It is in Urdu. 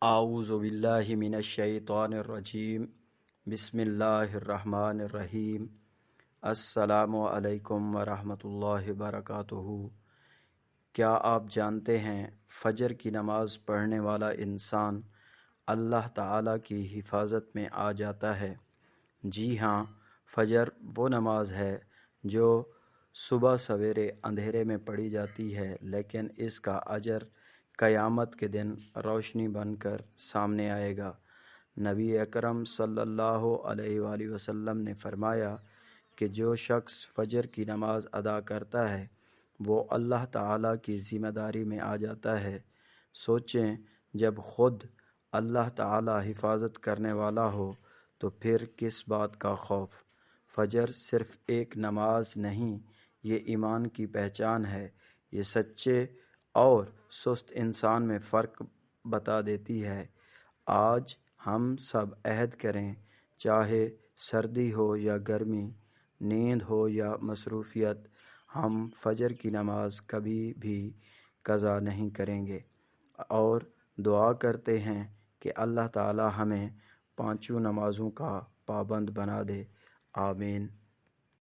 اعوذ باللہ من الشیطان الرجیم بسم اللہ الرحمن الرحیم السلام علیکم ورحمۃ اللہ وبرکاتہ۔ کیا آپ جانتے ہیں فجر کی نماز پڑھنے والا انسان اللہ تعالیٰ کی حفاظت میں آ جاتا ہے؟ جی ہاں، فجر وہ نماز ہے جو صبح سویرے اندھیرے میں پڑھی جاتی ہے، لیکن اس کا اجر قیامت کے دن روشنی بن کر سامنے آئے گا۔ نبی اکرم صلی اللہ علیہ وآلہ وسلم نے فرمایا کہ جو شخص فجر کی نماز ادا کرتا ہے وہ اللہ تعالیٰ کی ذمہ داری میں آ جاتا ہے۔ سوچیں، جب خود اللہ تعالیٰ حفاظت کرنے والا ہو تو پھر کس بات کا خوف؟ فجر صرف ایک نماز نہیں، یہ ایمان کی پہچان ہے۔ یہ سچے اور سست انسان میں فرق بتا دیتی ہے۔ آج ہم سب عہد کریں، چاہے سردی ہو یا گرمی، نیند ہو یا مصروفیت، ہم فجر کی نماز کبھی بھی قضا نہیں کریں گے، اور دعا کرتے ہیں کہ اللہ تعالی ہمیں پانچوں نمازوں کا پابند بنا دے۔ آمین۔